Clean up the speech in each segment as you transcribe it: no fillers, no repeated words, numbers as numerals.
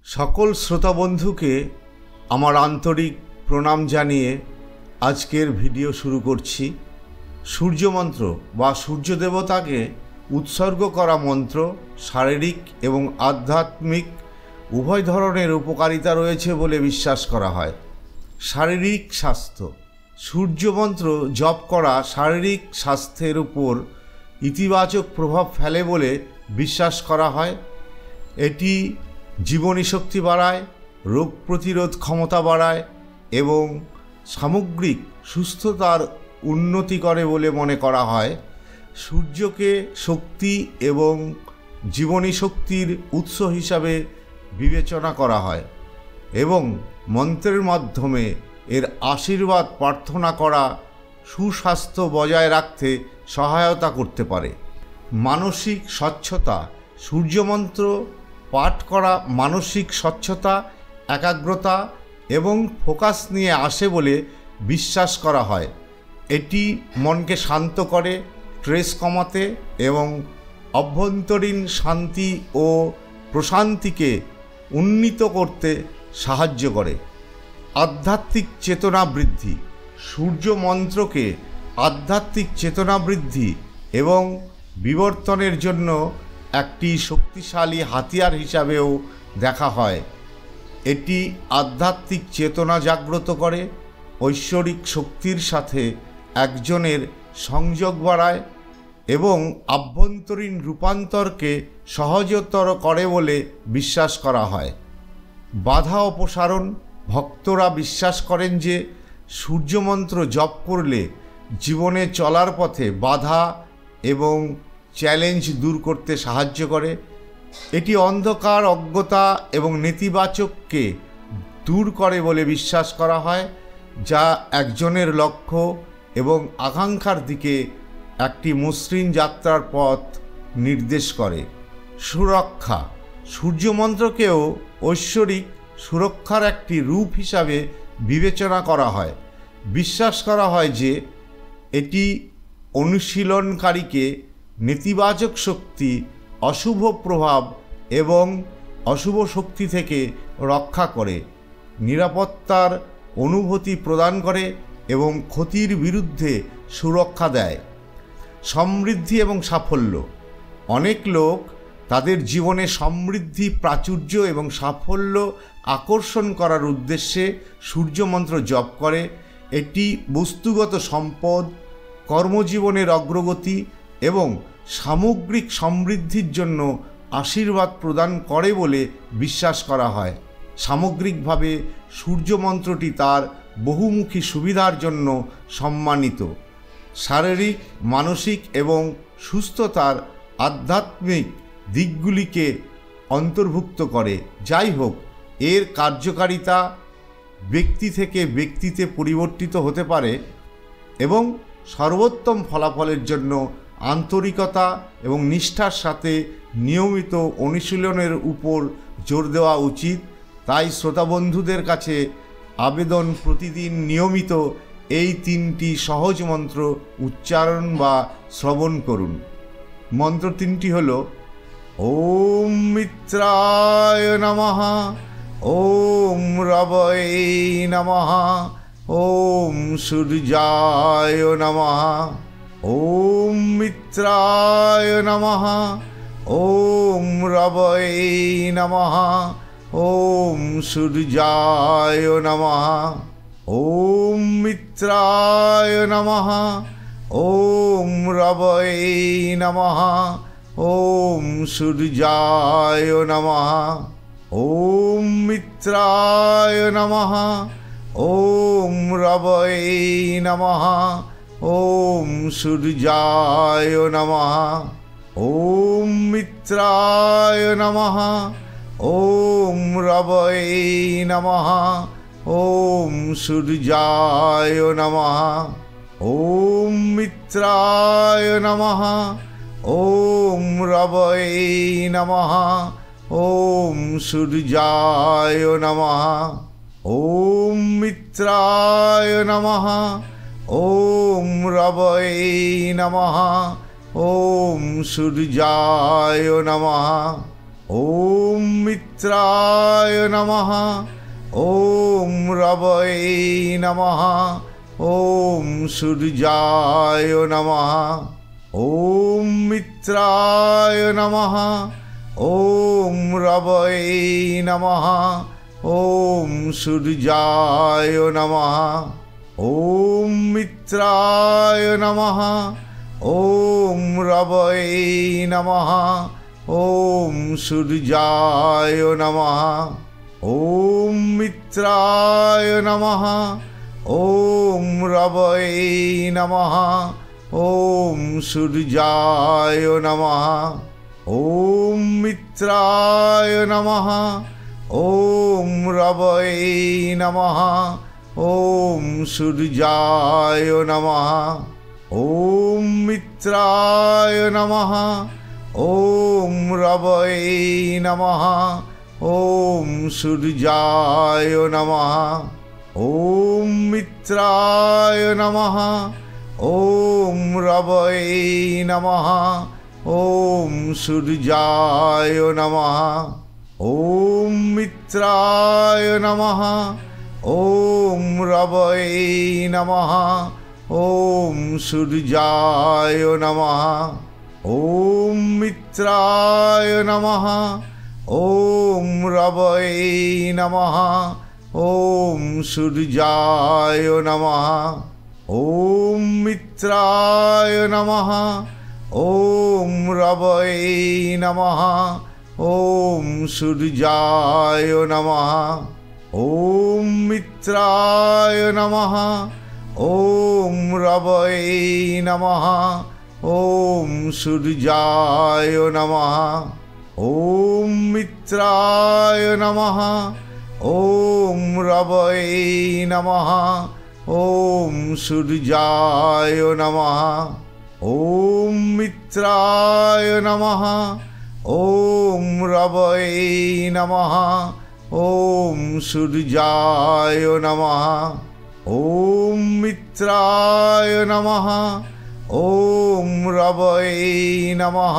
সকল শ্রোতা বন্ধুকে আমার আন্তরিক প্রণাম জানিয়ে আজকের ভিডিও শুরু করছি। সূর্যমন্ত্র বা সূর্য দেবতাকে উৎসর্গ করা মন্ত্র শারীরিক এবং আধ্যাত্মিক উভয় ধরনের উপকারিতা রয়েছে বলে বিশ্বাস করা হয়। শারীরিক স্বাস্থ্য, সূর্যমন্ত্র জপ করা শারীরিক স্বাস্থ্যের উপর ইতিবাচক প্রভাব ফেলে বলে বিশ্বাস করা হয়। এটি জীবনী শক্তি বাড়ায়, রোগ প্রতিরোধ ক্ষমতা বাড়ায় এবং সামগ্রিক সুস্থতার উন্নতি করে বলে মনে করা হয়। সূর্যকে শক্তি এবং জীবনী শক্তির উৎস হিসাবে বিবেচনা করা হয় এবং মন্ত্রের মাধ্যমে এর আশীর্বাদ প্রার্থনা করা সুস্বাস্থ্য বজায় রাখতে সহায়তা করতে পারে। মানসিক স্বচ্ছতা, সূর্যমন্ত্র পাঠ করা মানসিক স্বচ্ছতা, একাগ্রতা এবং ফোকাস নিয়ে আসে বলে বিশ্বাস করা হয়। এটি মনকে শান্ত করে, স্ট্রেস কমাতে এবং অভ্যন্তরীণ শান্তি ও প্রশান্তিকে উন্নীত করতে সাহায্য করে। আধ্যাত্মিক চেতনা বৃদ্ধি, সূর্য মন্ত্রকে আধ্যাত্মিক চেতনা বৃদ্ধি এবং বিবর্তনের জন্য একটি শক্তিশালী হাতিয়ার হিসাবেও দেখা হয়। এটি আধ্যাত্মিক চেতনা জাগ্রত করে, ঐশ্বরিক শক্তির সাথে একজনের সংযোগ বাড়ায় এবং আভ্যন্তরীণ রূপান্তরকে সহজতর করে বলে বিশ্বাস করা হয়। বাধা অপসারণ, ভক্তরা বিশ্বাস করেন যে সূর্যমন্ত্র জপ করলে জীবনে চলার পথে বাধা এবং চ্যালেঞ্জ দূর করতে সাহায্য করে। এটি অন্ধকার, অজ্ঞতা এবং নেতিবাচককে দূর করে বলে বিশ্বাস করা হয়, যা একজনের লক্ষ্য এবং আকাঙ্ক্ষার দিকে একটি মসৃণ যাত্রার পথ নির্দেশ করে। সুরক্ষা, সূর্যমন্ত্রকেও ঐশ্বরিক সুরক্ষার একটি রূপ হিসাবে বিবেচনা করা হয়। বিশ্বাস করা হয় যে এটি অনুশীলনকারীকে নেতিবাচক শক্তি, অশুভ প্রভাব এবং অশুভ শক্তি থেকে রক্ষা করে, নিরাপত্তার অনুভূতি প্রদান করে এবং ক্ষতির বিরুদ্ধে সুরক্ষা দেয়। সমৃদ্ধি এবং সাফল্য, অনেক লোক তাদের জীবনে সমৃদ্ধি, প্রাচুর্য এবং সাফল্য আকর্ষণ করার উদ্দেশ্যে সূর্যমন্ত্র জপ করে। এটি বস্তুগত সম্পদ, কর্মজীবনের অগ্রগতি এবং সামগ্রিক সমৃদ্ধির জন্য আশীর্বাদ প্রদান করে বলে বিশ্বাস করা হয়। সামগ্রিকভাবে সূর্যমন্ত্রটি তার বহুমুখী সুবিধার জন্য সম্মানিত। শারীরিক, মানসিক এবং সুস্থতার আধ্যাত্মিক দিকগুলিকে অন্তর্ভুক্ত করে। যাই হোক, এর কার্যকারিতা ব্যক্তি থেকে ব্যক্তিতে পরিবর্তিত হতে পারে এবং সর্বোত্তম ফলাফলের জন্য আন্তরিকতা এবং নিষ্ঠার সাথে নিয়মিত অনুশীলনের উপর জোর দেওয়া উচিত। তাই শ্রোতা বন্ধুদের কাছে আবেদন, প্রতিদিন নিয়মিত এই 3টি সহজ মন্ত্র উচ্চারণ বা শ্রবণ করুন। মন্ত্র 3টি হল: ওম মিত্রায় নমঃ, ওম রবয়ে নমঃ, ওম সূর্যায় নমঃ। ওম মিত্রায় নমঃ, ওম রবয়ে নমঃ, ওম সূর্যায় নমঃ। ওম মিত্রায় নমঃ, ওম রবয়ে নমঃ, ওম সূর্যায় নমঃ। ওম মিত্রায় নমঃ, ওম রবয়ে নমঃ, ওম সূর্যায় নমঃ। ওম মিত্রায় নমঃ, ওম রবয়ে নমঃ, ওম সূর্যায় নমঃ। ওম মিত্রায় নমঃ, ওম রবয়ে নমঃ, ওম সূর্যায় নমঃ। ওম মিত্রায় নমঃ, ওম রবয়ে নমঃ, ওম সূর্যায় নমঃ। ॐ मित्राय नमः। ॐ रवये नमः। ॐ सूर्याय नमः। ॐ मित्राय नमः। ॐ रवये नमः। ॐ सूर्याय नमः। ॐ मित्राय नमः। ॐ रवये नमः। ॐ सूर्याय नमः। ॐ मित्राय नमः। ॐ रवये नमः। ॐ सूर्याय नमः। ॐ मित्राय नमः। ॐ रवये नमः। ॐ सूर्याय नमः। ॐ मित्राय नमः। ॐ रवये नमः। ॐ सूर्याय नमः। ॐ मित्राय नमः। ॐ रवये नमः। ॐ सूर्याय नमः। ॐ मित्राय नमः। ॐ रवये नमः। ॐ सूर्याय नमः। ॐ मित्राय नमः। ॐ रवये नमः। ॐ सूर्याय नमः। ॐ मित्राय नमः। ॐ रवये नमः। ॐ सूर्याय नमः। ॐ मित्राय नमः। ॐ रवये नमः। ॐ सूर्याय नमः। ॐ मित्राय नमः। ॐ रवये नमः। ॐ सूर्याय नमः। ॐ मित्राय नमः। ॐ रवये नमः। ॐ सूर्याय नमः। ॐ मित्राय नमः। ॐ रवये नमः।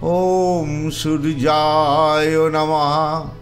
ॐ सूर्याय नमः।